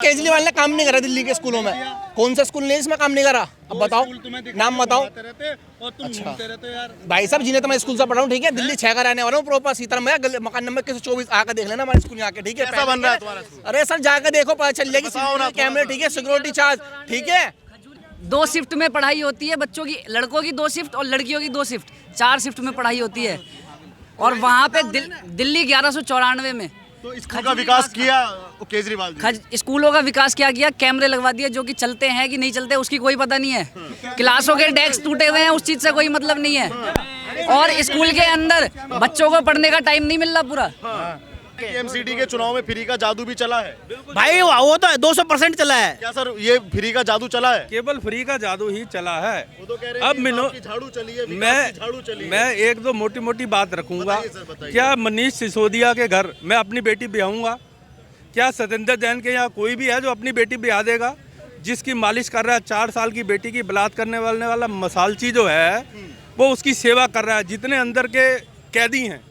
केजरीवाल ने काम नहीं करा दिल्ली के स्कूलों में। कौन सा स्कूल नहीं इसमें काम नहीं करा? अब बताओ, नाम बताओ। अच्छा भाई साहब, जिन्हें तो मैं स्कूल से पढ़ा हूँ, ठीक है, दिल्ली 6 का रहने वाला हूँ, प्रॉपर सीताराम मकान नंबर 124 आकर देख लेना हमारे स्कूल आके, ठीक है। कैसा बन रहा है तुम्हारा स्कूल? अरे सर जाकर देखो, पता चल जाएगी, कैमरे, ठीक है, सिक्योरिटी चार्ज, ठीक है। 2 शिफ्ट में पढ़ाई होती है बच्चों की, लड़कों की 2 शिफ्ट और लड़कियों की 2 शिफ्ट, 4 शिफ्ट में पढ़ाई होती है। और वहाँ पे दिल्ली 1194 में तो स्कूल का विकास किया केजरीवाल जी। स्कूलों का विकास क्या किया? कैमरे लगवा दिए, जो कि चलते हैं कि नहीं चलते उसकी कोई पता नहीं है। क्लासों के डेस्क टूटे हुए हैं, उस चीज से कोई मतलब नहीं है। और स्कूल के अंदर बच्चों को पढ़ने का टाइम नहीं मिल रहा पूरा। एमसीडी के चुनाव में फ्री का जादू भी चला है भाई, वो तो 200% चला है। क्या सर, ये फ्री का जादू चला है? केवल फ्री का जादू ही चला है। वो तो कह रहे अब हैं झाड़ू चली है, झाड़ू चली है। मैं एक दो मोटी मोटी बात रखूंगा। बताइए सर, बताइए। क्या मनीष सिसोदिया के घर मैं अपनी बेटी ब्याहूंगा? क्या सत्येंद्र जैन के यहाँ कोई भी है जो अपनी बेटी ब्याह देगा? जिसकी मालिश कर रहा है 4 साल की बेटी की बलात्कार करने वाला मसालची जो है, वो उसकी सेवा कर रहा है। जितने अंदर के कैदी हैं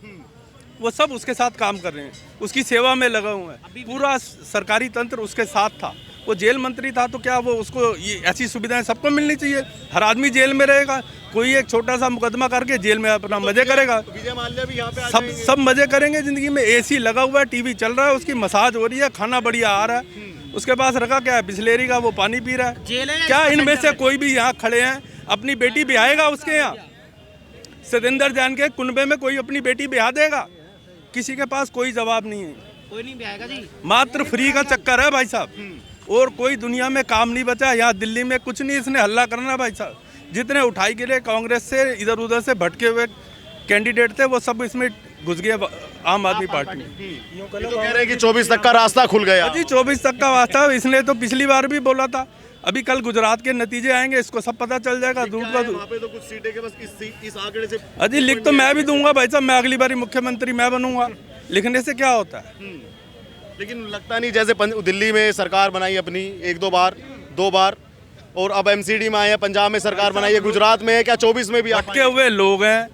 वो सब उसके साथ काम कर रहे हैं, उसकी सेवा में लगा हुआ है। पूरा सरकारी तंत्र उसके साथ था। वो जेल मंत्री था, तो क्या वो उसको ये ऐसी सुविधाएं सबको मिलनी चाहिए? हर आदमी जेल में रहेगा, कोई एक छोटा सा मुकदमा करके जेल में अपना मजे करेगा। विजय माल्या भी यहाँ पे सब मजे करेंगे जिंदगी में। एसी लगा हुआ है, टीवी चल रहा है, उसकी मसाज हो रही है, खाना बढ़िया आ रहा है। उसके पास रखा क्या है? बिस्लेरी का वो पानी पी रहा है। क्या इनमें से कोई भी यहाँ खड़े हैं अपनी बेटी ब्याहेगा उसके यहाँ? सत्येंद्र जैन के कुनबे में कोई अपनी बेटी ब्याह देगा? किसी के पास कोई जवाब नहीं है। कोई नहीं ब्याहेगा जी। मात्र फ्री का चक्कर है भाई साहब, और कोई दुनिया में काम नहीं बचा। यहाँ दिल्ली में कुछ नहीं, इसने हल्ला करना भाई साहब। जितने उठाई गिरे कांग्रेस से इधर उधर से भटके हुए कैंडिडेट थे, वो सब इसमें घुस गए आम आदमी पार्टी में। तो कह रहे हैं कि 24 तक का रास्ता खुल गया जी। 24 तक का रास्ता इसने तो पिछली बार भी बोला था। अभी कल गुजरात के नतीजे आएंगे, इसको सब पता चल जाएगा। दूर का वहाँ पे तो कुछ सीटें के बस इस आंकड़े से। अजी लिख तो मैं भी दूंगा भाई साहब, मैं अगली बारी मुख्यमंत्री मैं बनूंगा। लिखने से क्या होता है? लेकिन लगता नहीं, जैसे दिल्ली में सरकार बनाई अपनी 1-2 बार 2 बार, और अब एमसीडी में आए हैं, पंजाब में सरकार बनाई है, गुजरात में है, क्या 24 में भी अटके हुए लोग हैं?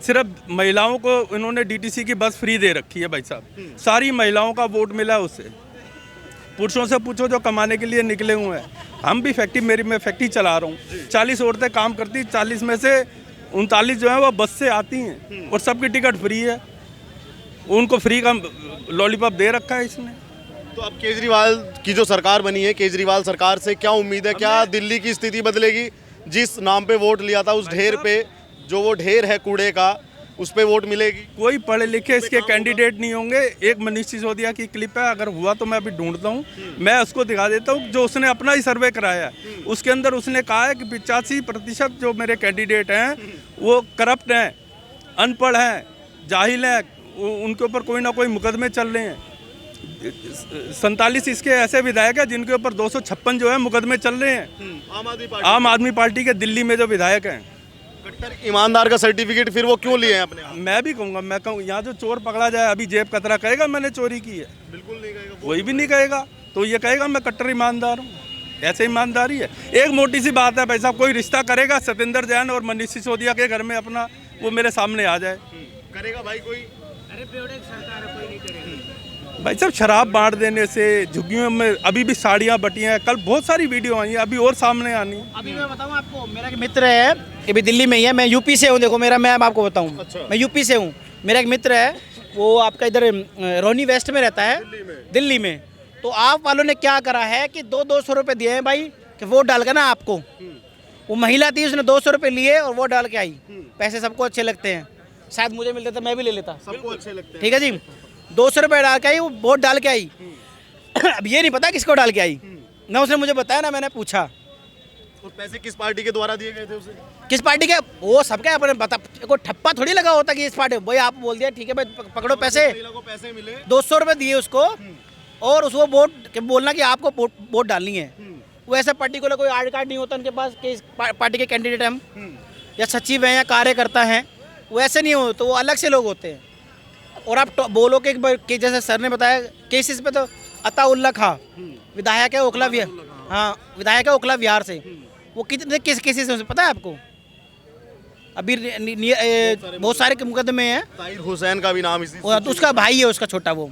सिर्फ महिलाओं को इन्होंने डीटीसी की बस फ्री दे रखी है भाई साहब। सारी महिलाओं का वोट मिला है उससे। पुरुषों से पूछो जो कमाने के लिए निकले हुए हैं। हम भी मैं फैक्ट्री चला रहा हूँ, 40 औरतें काम करती, 40 में से 39 जो है वो बस से आती हैं, और सबकी टिकट फ्री है। उनको फ्री का लॉलीपॉप दे रखा है इसने। तो अब केजरीवाल की जो सरकार बनी है, केजरीवाल सरकार से क्या उम्मीद है? क्या दिल्ली की स्थिति बदलेगी? जिस नाम पे वोट लिया था, उस ढेर पे, जो वो ढेर है कूड़े का, उस पे वोट मिलेगी? कोई पढ़े लिखे इसके कैंडिडेट नहीं होंगे। एक मनीष सिसोदिया की क्लिप है, अगर हुआ तो मैं अभी ढूंढता हूँ, मैं उसको दिखा देता हूँ, जो उसने अपना ही सर्वे कराया है। उसके अंदर उसने कहा है कि 85% जो मेरे कैंडिडेट हैं वो करप्ट हैं, अनपढ़ हैं, जाहिल हैं, उनके ऊपर कोई ना कोई मुकदमे चल रहे हैं। 47 इसके ऐसे विधायक हैं जिनके ऊपर 256 जो है मुकदमे चल रहे हैं। आम आदमी पार्टी के दिल्ली में जो विधायक हैं। कट्टर ईमानदार का सर्टिफिकेट फिर वो क्यों लिए हैं अपने? मैं भी कहूँगा, मैं कहूँ यहाँ जो चोर पकड़ा जाए, अभी जेब कतरा कहेगा मैंने चोरी की है? बिल्कुल नहीं कहेगा। कोई भी नहीं कहेगा। तो ये कहेगा मैं कट्टर ईमानदार हूँ। ऐसे ईमानदारी है। एक मोटी सी बात है भाई साहब, कोई रिश्ता करेगा सत्येंद्र जैन और मनीष सिसोदिया के घर में अपना, वो मेरे सामने आ जाए। करेगा भाई कोई? अरे सरकार कोई नहीं करेगी भाई साहब, शराब बांट देने से झुग्गियों में अभी भी साड़ियाँ बटी हैं। कल बहुत सारी वीडियो आई हैं, अभी और सामने आनी। अभी मैं बताऊं आपको, मेरा एक मित्र है, ये भी दिल्ली में ही है, मैं यूपी से हूँ। देखो मैं आपको बताऊं, अच्छा। मैं यूपी से हूँ। मेरा एक मित्र है, वो आपका इधर रोनी वेस्ट में रहता है, दिल्ली में। तो आप वालों ने क्या करा है कि 200 रुपये दिए हैं भाई, कि वोट डाल कर ना आपको। वो महिला थी, उसने 200 रुपये लिए और वोट डाल के आई। पैसे सबको अच्छे लगते हैं, शायद मुझे मिलता था मैं भी ले लेता। सबको अच्छे लगते हैं, ठीक है जी। 200 रुपये डाल के आई, वो वोट डाल के आई। अब ये नहीं पता किसको डाल के आई, ना उसने मुझे बताया ना मैंने पूछा। तो पैसे किस पार्टी के द्वारा दिए गए थे उसे? किस पार्टी के? वो सबका अपने बता, कोई ठप्पा थोड़ी लगा होता कि इस पार्टी। भाई आप बोल दिया ठीक है भाई पकड़ो पैसे, महिला को पैसे मिले, 200 रुपये दिए उसको, और उसको वोट बोलना कि आपको वोट डालनी है। वो ऐसा पर्टिकुलर कोई आधार कार्ड नहीं होता उनके पास कि इस पार्टी के कैंडिडेट हम, या सचिव हैं या कार्यकर्ता हैं, वो ऐसे नहीं हो, तो वो अलग से लोग होते हैं। और आप बोलो कि जैसे सर ने बताया केसेस पे, तो अताउल्ला खां विधायक है ओखला विहार, हाँ विधायक है ओखला विहार से। वो कितने केसेस हैं पता है आपको? अभी बहुत सारे मुकदमे हैं। ताहिर हुसैन का भी नाम इसी, तो उसका भाई है उसका छोटा वो।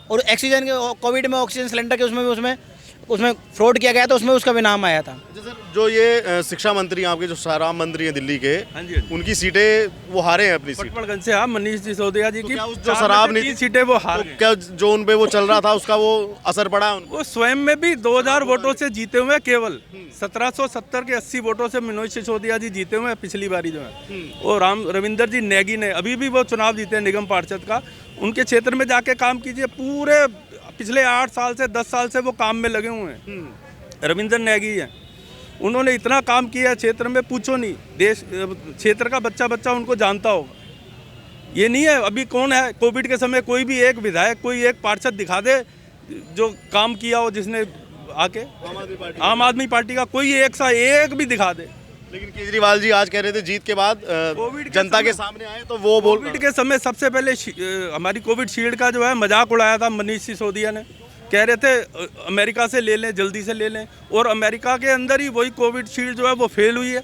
और ऑक्सीजन के कोविड में ऑक्सीजन सिलेंडर के उसमें उसमें फ्रॉड किया गया था, उसमें उसका भी नाम आया था। अच्छा सर, जो ये शिक्षा मंत्री आपके जो सारा मंत्री हैं दिल्ली के, हाँ जी, हाँ जी। उनकी सीटें वो हारे हैं अपनी सीट। पटपड़गंज से, हाँ, मनीष सिसोदिया जी की क्या उस जो 4 शराब में से नीति 3 सीटें वो हार तो गए। क्या जो उन पे वो चल रहा था उसका वो असर पड़ा है उनको? वो स्वयं में भी 2000 वोटों से जीते हुए, केवल 1770 के 80 वोटों से मनोज सिसोदिया जी जीते हुए पिछली बारी जो है। और रविंदर जी नेगी ने अभी भी वो चुनाव जीते हैं निगम पार्षद का। उनके क्षेत्र में जाके काम कीजिए, पूरे पिछले 8 साल से 10 साल से वो काम में लगे हुए हैं। रविंदर नेगी हैं, उन्होंने इतना काम किया है क्षेत्र में, पूछो नहीं। देश क्षेत्र का बच्चा बच्चा उनको जानता होगा। ये नहीं है अभी कौन है कोविड के समय कोई भी एक विधायक, कोई एक पार्षद दिखा दे जो काम किया हो, जिसने आके आम आदमी पार्टी का कोई एक भी दिखा दे। लेकिन केजरीवाल जी आज कह रहे थे जीत के बाद कोविड के जनता के समय- सामने आए तो वो बोल कोविड के समय सबसे पहले हमारी कोविड शील्ड का जो है मजाक उड़ाया था मनीष सिसोदिया ने। कह रहे थे अमेरिका से ले लें, जल्दी से ले लें, और अमेरिका के अंदर ही वही कोविड शील्ड जो है वो फेल हुई है।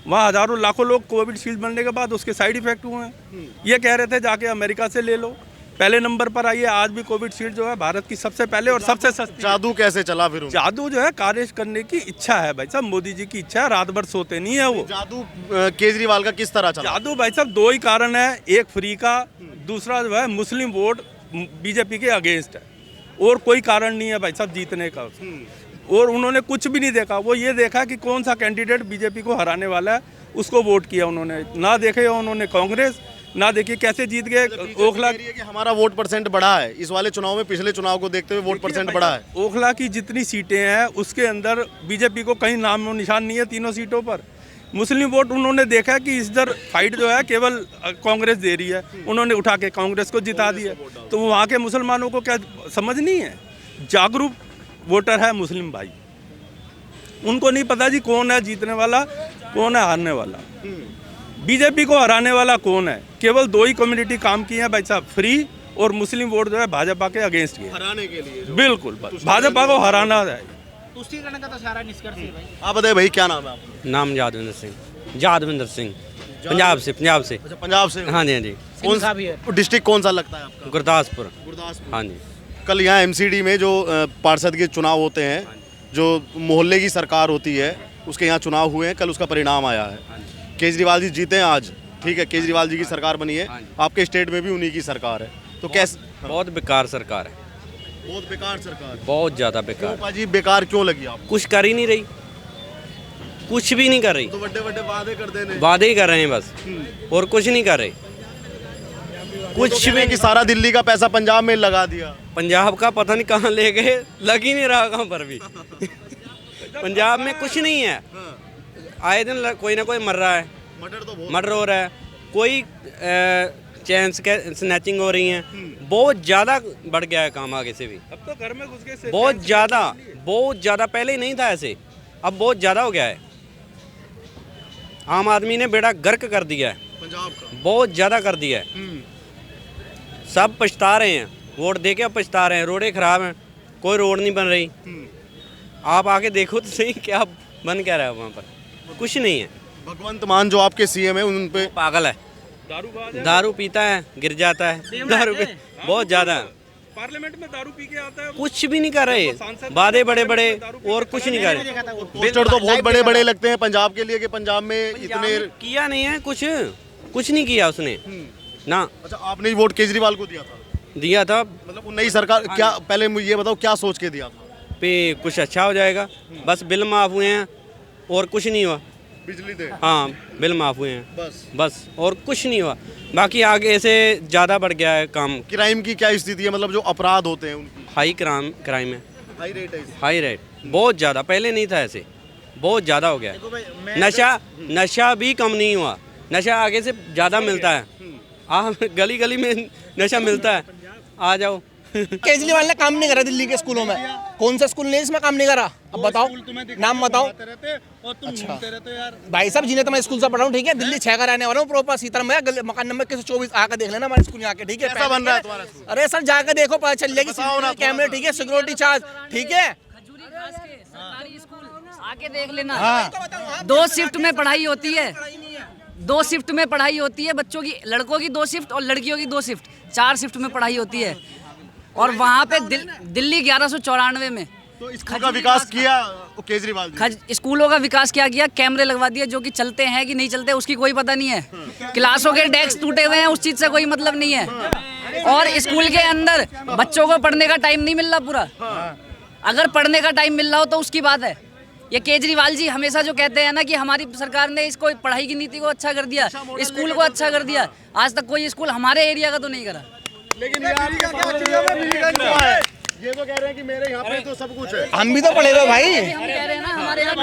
वहाँ हजारों लाखों लोग कोविड शील्ड बनने के बाद उसके साइड इफेक्ट हुए हैं। ये कह रहे थे जाके अमेरिका से ले लो, पहले नंबर पर आई है। आज भी कोविड शील्ड जो है भारत की सबसे पहले और सबसे सस्ती। जादू कैसे चला फिर उनका? जादू जो है कार्य करने की इच्छा है भाई साहब, मोदी जी की इच्छा है, रात भर सोते नहीं है वो। जादू केजरीवाल का किस तरह चला? जादू भाई साहब 2 ही कारण है, एक फ्री का, दूसरा जो है मुस्लिम वोट बीजेपी के अगेंस्ट है, और कोई कारण नहीं है भाई साहब जीतने का। और उन्होंने कुछ भी नहीं देखा, वो ये देखा कि कौन सा कैंडिडेट बीजेपी को हराने वाला है, उसको वोट किया उन्होंने। ना देखे उन्होंने कांग्रेस, ना देखिए कैसे जीत गए ओखला। कह रही है कि हमारा वोट परसेंट बढ़ा है इस वाले चुनाव में, पिछले चुनाव को देखते हुए वोट परसेंट बढ़ा है। ओखला की जितनी सीटें हैं उसके अंदर बीजेपी को कहीं नाम और निशान नहीं है तीनों सीटों पर। मुस्लिम वोट उन्होंने देखा कि इधर फाइट जो है केवल कांग्रेस दे रही है, उन्होंने उठा के कांग्रेस को जिता दिया। तो वहाँ के मुसलमानों को क्या समझ नहीं है? जागरूक वोटर है मुस्लिम भाई, उनको नहीं पता जी कौन है जीतने वाला, कौन है हारने वाला। बीजेपी को हराने वाला कौन है? केवल 2 ही कम्युनिटी काम की है भाई साहब, फ्री और मुस्लिम वोट जो है भाजपा के अगेंस्ट की है। हराने के लिए बिल्कुल, बस भाजपा को हराना है। तुष्टिकरण का तो सारा निष्कर्ष है भाई। आप बताइए भाई क्या नाम है आपका? नाम यादविंदर सिंह। यादविंदर सिंह, पंजाब से। अच्छा, पंजाब से? हाँ जी, हाँ जी। कौन सा भी है? डिस्ट्रिक्ट कौन सा लगता है आपका? गुरदासपुर। गुरदासपुर। हाँ जी। कल यहाँ एमसीडी में जो पार्षद के चुनाव होते हैं, जो मोहल्ले की सरकार होती है, उसके यहाँ चुनाव हुए हैं, कल उसका परिणाम आया है। केजरीवाल जी जीते हैं आज, ठीक है, केजरीवाल जी की सरकार बनी है, आपके स्टेट में भी उन्हीं की सरकार है, तो कैसे? बहुत बेकार सरकार है, बहुत बेकार सरकार। बहुत ज़्यादा बेकार। क्यों पाजी बेकार क्यों लगी आपको? कुछ कर ही नहीं रही, कुछ भी नहीं कर रही। तो बड़े बड़े वादे कर देने, वादे ही कर रहे हैं बस, और कुछ नहीं कर रहे। कुछ भी कि सारा दिल्ली का पैसा पंजाब में लगा दिया। पंजाब का पता नहीं कहाँ ले गए, लग ही नहीं रहा कहाँ पर भी। पंजाब में कुछ नहीं है, आए दिन कोई ना कोई मर रहा है, मर्डर तो बहुत मर्डर हो रहा है, कोई चैन स्नैचिंग हो रही हैं, बहुत ज़्यादा बढ़ गया है काम आगे से भी, अब तो घर में घुस के बहुत ज़्यादा। पहले नहीं था ऐसे, अब बहुत ज़्यादा हो गया है। आम आदमी ने बेड़ा गर्क कर दिया है, पंजाब का बहुत ज़्यादा कर दिया है। सब पछता रहे हैं, वोट दे के अब पछता रहे हैं। रोडें खराब हैं, कोई रोड नहीं बन रही। आप आके देखो तो सही, क्या बन क्या रहा है वहाँ पर? कुछ नहीं है। भगवंत मान जो आपके सीएम है उन पे पागल है, दारू पीता है, गिर जाता है, दारू पे बहुत ज़्यादा है। पार्लियामेंट में दारू पी के आता है, कुछ भी नहीं कर रहे, वादे बड़े बड़े और कुछ नहीं कर रहे। पोस्टर तो बहुत बड़े बड़े लगते हैं पंजाब के लिए कि पंजाब में इतने। किया नहीं है कुछ नहीं किया उसने ना। अच्छा, आपने ही वोट केजरीवाल को दिया था मतलब नई सरकार क्या? पहले मुझे ये बताओ क्या सोच के दिया था? पे कुछ अच्छा हो जाएगा, बस बिल माफ़ हुए हैं और कुछ नहीं हुआ। बिजली दे, हाँ, बिल माफ़ हुए हैं बस। बस, और कुछ नहीं हुआ। बाकी आगे से ज़्यादा बढ़ गया है काम। क्राइम की क्या स्थिति है, मतलब जो अपराध होते हैं उनकी? हाई क्राइम है, हाई रेट है। हाई रेट बहुत ज़्यादा, पहले नहीं था ऐसे, बहुत ज़्यादा हो गया है। नशा भी कम नहीं हुआ, नशा आगे से ज़्यादा मिलता है। आप गली गली में नशा मिलता है, आ जाओ। केजरीवाल ने काम नहीं करा दिल्ली के स्कूलों में, कौन सा स्कूल ने इसमें काम नहीं करा? अब बताओ, नाम बताओ। अच्छा भाई साहब, जिन्हें तो मैं स्कूल से पढ़ा हूँ, ठीक है, दिल्ली 6 का रहने वाला हूँ, प्रॉपर सीताराम में, मकान नंबर 124। आकर देख लेना हमारे स्कूल यहाँ के, ठीक है? कैसा बन रहा है तुम्हारा स्कूल? अरे सर जाकर देखो, पता चल जाएगी। कैमरे, ठीक है, सिक्योरिटी चार्ज, ठीक है। आके देख लेना। 2 शिफ्ट में पढ़ाई होती है, 2 शिफ्ट में पढ़ाई होती है बच्चों की, लड़कों की 2 शिफ्ट और लड़कियों की 2 शिफ्ट, 4 शिफ्ट में पढ़ाई होती है। और वहाँ पे दिल्ली 1194 में तो स्कूल का विकास किया केजरीवाल जी। स्कूलों का विकास क्या किया? कैमरे लगवा दिए जो कि चलते हैं कि नहीं चलते उसकी कोई पता नहीं है। क्लासों के डेस्क टूटे हुए हैं, उस चीज से कोई मतलब नहीं है। और स्कूल के अंदर बच्चों को पढ़ने का टाइम नहीं मिल रहा पूरा। अगर पढ़ने का टाइम मिल रहा हो तो उसकी बात है। ये केजरीवाल जी हमेशा जो कहते हैं ना कि हमारी सरकार ने इसको पढ़ाई की नीति को अच्छा कर दिया, स्कूल को अच्छा कर दिया, आज तक कोई स्कूल हमारे एरिया का तो नहीं करा। लेकिन ये तो कह रहे हैं कि मेरे यहाँ पे तो सब कुछ है। हम भी तो पढ़े हुए भाई। हम कह रहे हैं ना हमारे यहाँ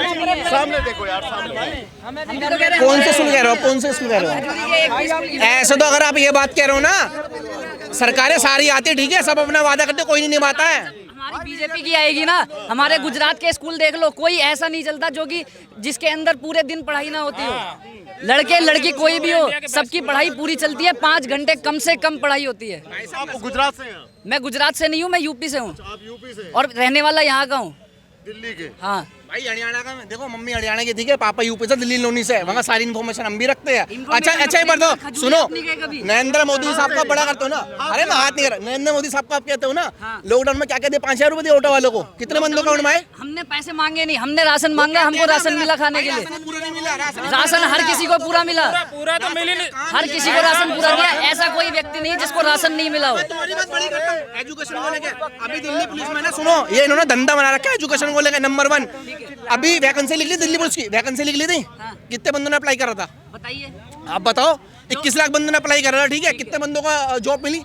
सामने देखो यार, सामने कौन से स्कूल कह रहे हो? कौन से स्कूल कह रहे हो? ऐसे तो अगर आप ये बात कह रहे हो ना, सरकारें सारी आती ठीक है, सब अपना वादा करते, कोई नहीं निभाता है। हमारी बीजेपी की आएगी ना, हमारे गुजरात के स्कूल देख लो, कोई ऐसा नहीं चलता जो कि जिसके अंदर पूरे दिन पढ़ाई ना होती हो। लड़के लड़की कोई भी हो, सबकी पढ़ाई पूरी चलती है। 5 घंटे कम से कम पढ़ाई होती है। आप गुजरात से हैं? मैं गुजरात से नहीं हूँ, मैं यूपी से हूँ आप यूपी से? और रहने वाला यहाँ का हूँ, दिल्ली के? हाँ। भाई हरियाणा का देखो, मम्मी हरियाणा की ठीक है, पापा यूपी से, दिल्ली लोनी से, वहाँ सारी इन्फॉर्मेशन हम भी रखते हैं। अच्छा एक बार तो सुनो, नरेंद्र मोदी साहब का बड़ा करते हो ना, अरे मैं हाथ नहीं कर रहा, नरेंद्र मोदी साहब का आप कहते हो ना, लॉकडाउन में क्या कहते हैं, 5,000 रुपए दिए ऑटो वालों को, कितने बंदों का उनमें? हमने पैसे मांगे नहीं, हमने राशन मांगा, हमको राशन मिला खाने के लिए। राशन हर किसी को पूरा मिला, पूरा तो मिल ही नहीं। हर किसी को राशन पूरा मिला। ऐसा कोई व्यक्ति नहीं जिसको राशन नहीं मिला हो। एजुकेशन को लेकर अभी दिल्ली पुलिस में ना, सुनो, ये इन्होंने धंधा बना रखा है एजुकेशन को लेकर, नंबर 1। अभी वैकेंसी लिख ली दिल्ली पुलिस की, वैकेंसी लिख ली थी, कितने बंदों ने अप्लाई करा था बताइए आप बताओ? 21 लाख बंदों ने अप्लाई करा था, ठीक है, कितने बंदों का जॉब मिली?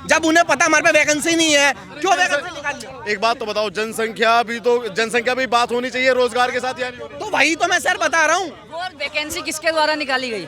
जब उन्हें पता हमारे पे वैकेंसी नहीं है, क्यों वैकेंसी निकाल ली? एक बात तो बताओ, जनसंख्या भी बात होनी चाहिए रोजगार के साथ, यानी तो वही तो मैं सर बता रहा हूँ। और वैकेंसी किसके द्वारा निकाली गई?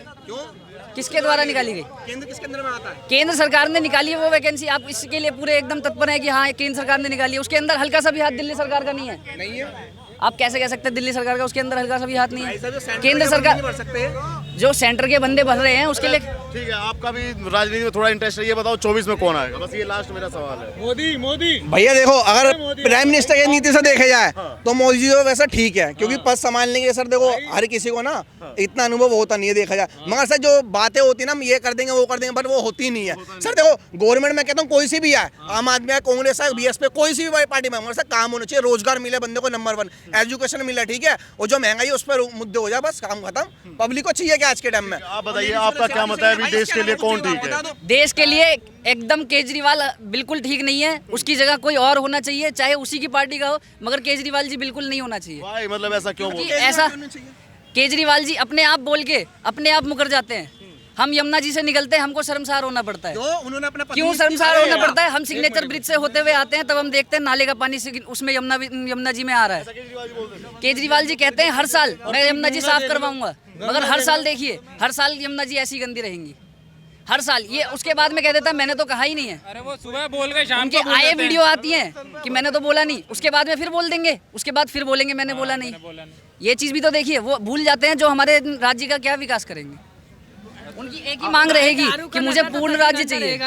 किसके द्वारा निकाली गई? केंद्र किसके अंदर में आता है? केंद्र सरकार ने निकाली है वो वैकेंसी। आप इसके लिए पूरे एकदम तत्पर है कि हाँ केंद्र सरकार ने निकाली है। उसके अंदर हल्का सा भी हाथ दिल्ली सरकार का नहीं है। नहीं है। आप कैसे कह सकते हैं दिल्ली सरकार का उसके अंदर हल्का सा भी हाथ नहीं है? केंद्र केंद्र सरकार भर सकते हैं। जो सेंटर के बंदे भर रहे हैं उसके लिए। ठीक है, आपका भी राजनीति में थोड़ा इंटरेस्ट है, ये बताओ 24 में कौन आएगा? बस ये लास्ट मेरा सवाल है। मोदी भैया देखो, अगर प्राइम मिनिस्टर की नीति से देखा जाए तो मोदी जी तो वैसा ठीक है, क्योंकि पद संभालने के सर देखो हर किसी को ना इतना अनुभव होता नहीं है देखा जाए, मगर सर जो बातें होती है ना, हम ये कर देंगे वो कर देंगे, बट वो होती नहीं है। सर देखो, गवर्नमेंट में कहता हूँ कोई सी भी है, आम आदमी है, कांग्रेस है, बीएसपी, कोई सी भी पार्टी में, मगर सर काम होना चाहिए, रोजगार मिले बंदे को, नंबर 1 एजुकेशन मिले, ठीक है, और जो महंगाई उस पर मुद्दे हो जाए, बस काम खत्म। पब्लिक को चाहिए क्या आज के टाइम में? आप बताइए, आपका क्या मत है अभी देश के लिए कौन ठीक है? देश के लिए एकदम केजरीवाल बिल्कुल ठीक नहीं है। उसकी जगह कोई और होना चाहिए, चाहे उसी की पार्टी का हो, मगर केजरीवाल जी बिल्कुल नहीं होना चाहिए। भाई मतलब ऐसा क्यों बोल? ऐसा केजरीवाल जी अपने आप बोल के अपने आप मुकर जाते हैं। हम यमुना जी से निकलते हैं, हमको शर्मसार होना पड़ता है। उन्होंने अपना क्यों शर्मसार होना पड़ता है? हम सिग्नेचर ब्रिज से होते हुए आते हैं, तब हम देखते हैं नाले का पानी उसमें यमुना जी में आ रहा है। केजरीवाल जी कहते हैं हर साल मैं यमुना जी साफ करवाऊंगा, मगर हर साल देखिए, हर साल यमुना जी ऐसी गंदी रहेंगी, हर साल। ये उसके बाद में कह देता है मैंने तो कहा ही नहीं है। अरे वो सुबह बोल गए, शाम उनके को बोल आए देते हैं। वीडियो आती हैं कि मैंने तो बोला नहीं, उसके बाद में फिर बोल देंगे, उसके बाद फिर बोलेंगे मैंने बोला नहीं। ये चीज़ भी तो देखिए, वो भूल जाते हैं जो हमारे राज्य का क्या विकास करेंगे। उनकी एक ही मांग रहेगी कि मुझे पूर्ण राज्य चाहिए।